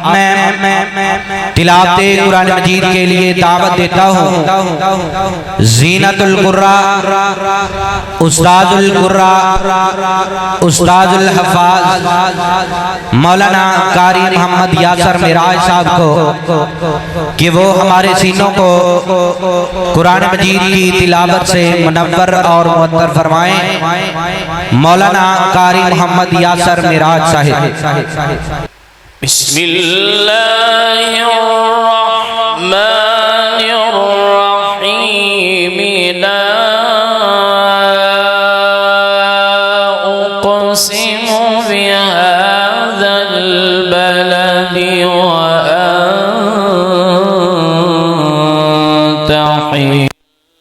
मैं तिलावते कुरान मजीद के लिए दावत देता हूँ। ज़ीनतुल कुर्रा, उस्ताजुल कुर्रा, उस्ताजुल हफ़ाज़ मौलाना कारी मोहम्मद यासर मिराज साहब को कि वो हमारे सीनों को कुरान मजीद की तिलावत से मुनव्वर और मुअत्तर फरमाएं। मौलाना कारी मोहम्मद यासर मिराज साहिब। बिस्मिल्लाहिर्रहमानिर्रहीम। ला उक़सिमु बिहाज़ल बलदि व अन्ता हिल्लुम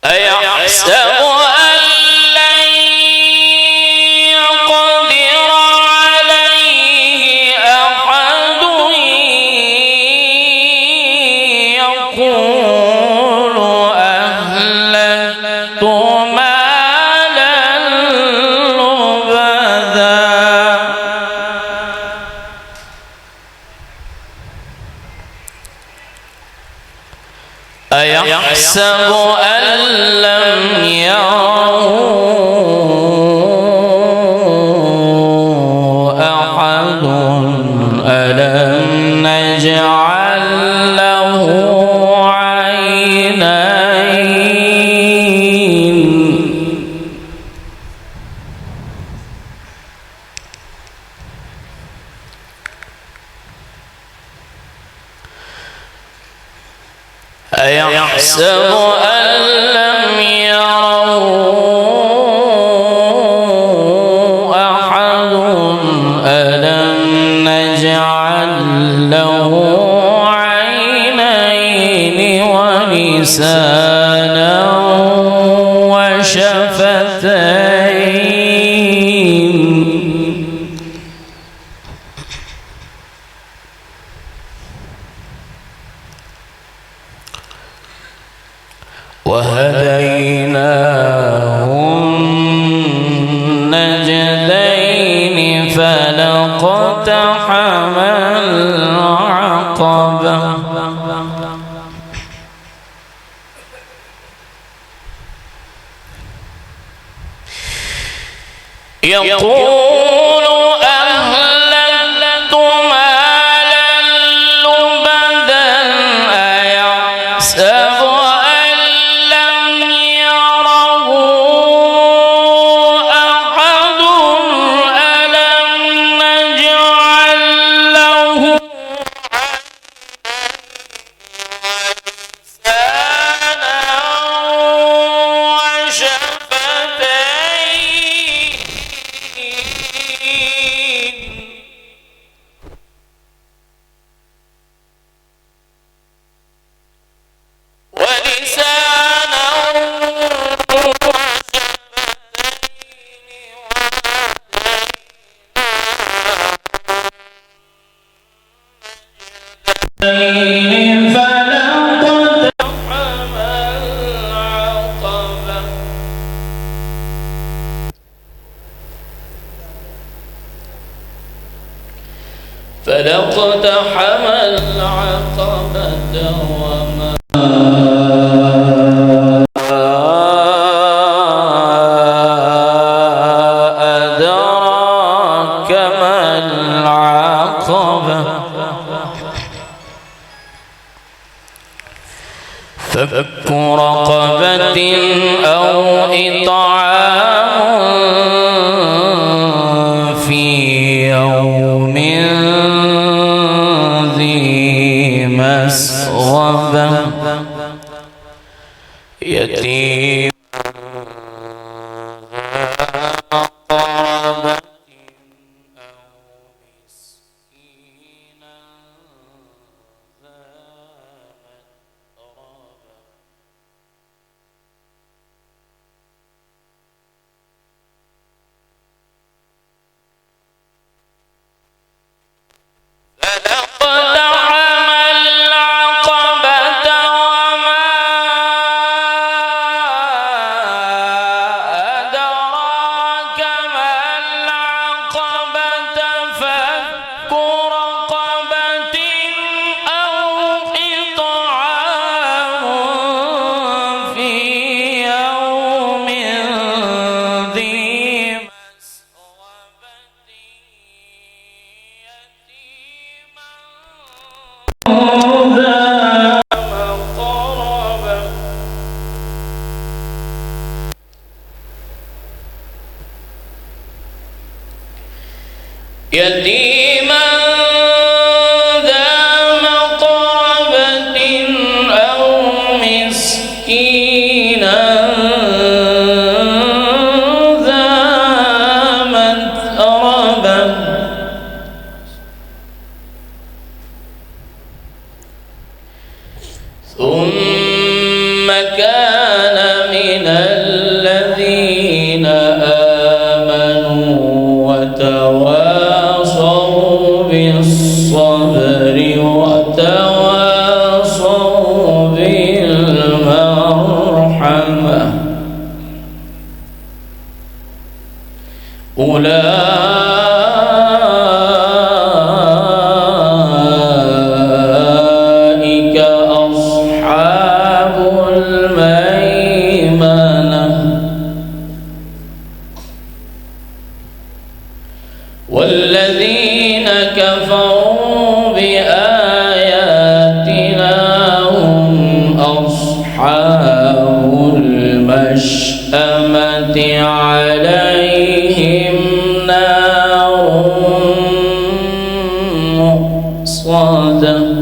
أيحسب أن لن يقدر عليه أحد يقول أهلكت مالا لبدا أيحسب أن لم يره أحد ألم نجعل له عينين أيحسب أن لم يره أحد ألم نجعل له عينين ولسانا وشفتين وهديناه النجدين فلاقتحم العقبة يقول أهلكت مالا لبدا أيحسب أن لم يره أحد ألم نجعل له لسانا وشفتين ولسانا وشفتين فلاقتحم العقبة فلاقتحم العقبة وما أدراك ما العقبة فك رقبة أو إطعام في يوم ذي مسغبة يتيما يتيما ذا مقربة أو مسكينا ذا متربة ثم كان من الذين آمنوا وتواصوا بالصبر وتواصوا بالمرحمة أولئك أصحاب الميمنة والذين كفروا بآياتنا هم أصحاب المشأمة عليهم نار مؤصدة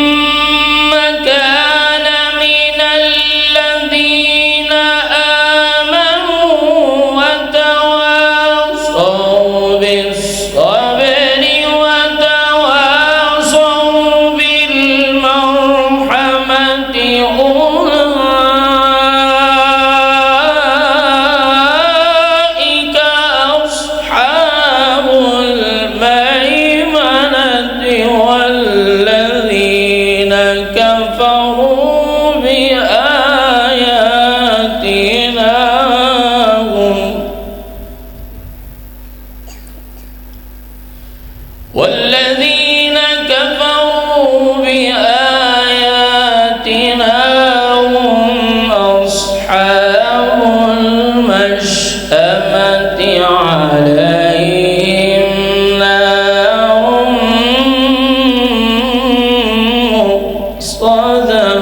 ثم كان من الذين آمنوا وتواصوا بالصبر وتواصوا بالمرحمة أولئك أصحاب الميمنة والذين كفروا بآياتنا هم أصحاب المشأمة عليهم نار مؤصدة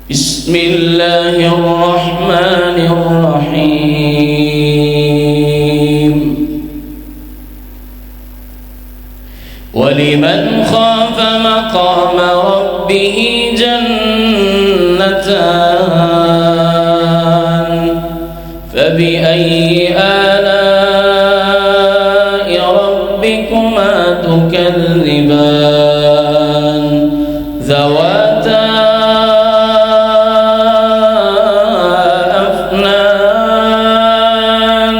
بسم الله الرحمن الرحيم ولمن خاف مقام ربه جنتان فبأي آلاء ربكما تكذبان ذواتا أفنان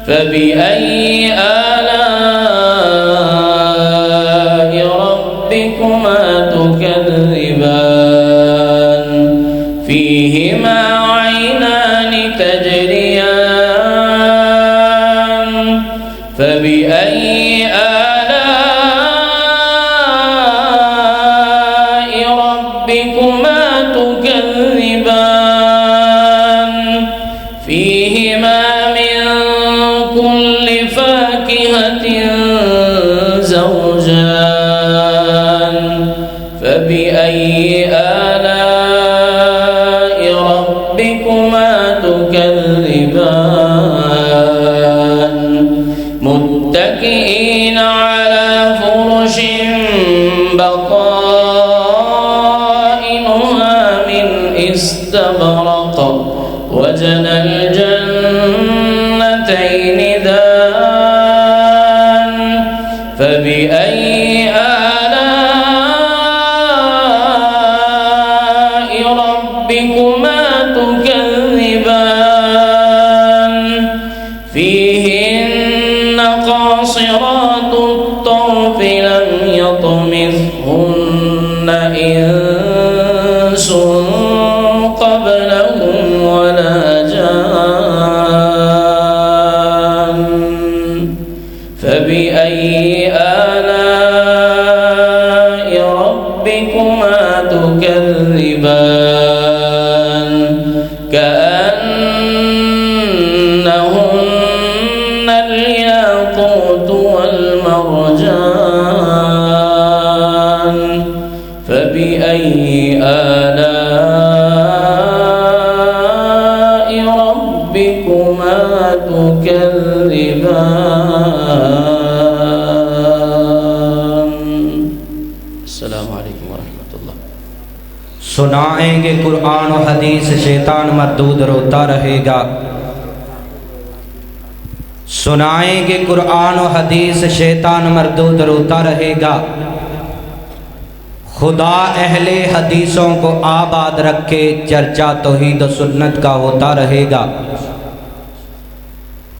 فبأي آلاء ربكما تكذبان فيهما عينان تجريان فبأي آلاء ربكما تكذبان فيهما من كل فاكهة زوجان فبأي آلاء ربكما تكذبان متكئين على فرش بطائنها من استبرق وجنى الجنتين دان فبأي آلاء ربكما تكذبان فيهن قاصرات الطرف لم يطمثهن إنس قبلهم ولا جان فبأي آلاء ربكما تكذبان كأنهن الياقوت والمرجان فبأي آلاء ربكما تكذبان السلام عليكم ورحمة الله सुनाएंगे कुरान और हदीस शैतान मरदूद रोता रहेगा। सुनाएंगे कुरान और हदीस शैतान मरदूद रोता रहेगा। खुदा अहले हदीसों को आबाद रखे, चर्चा तौहीद और सुन्नत का होता रहेगा।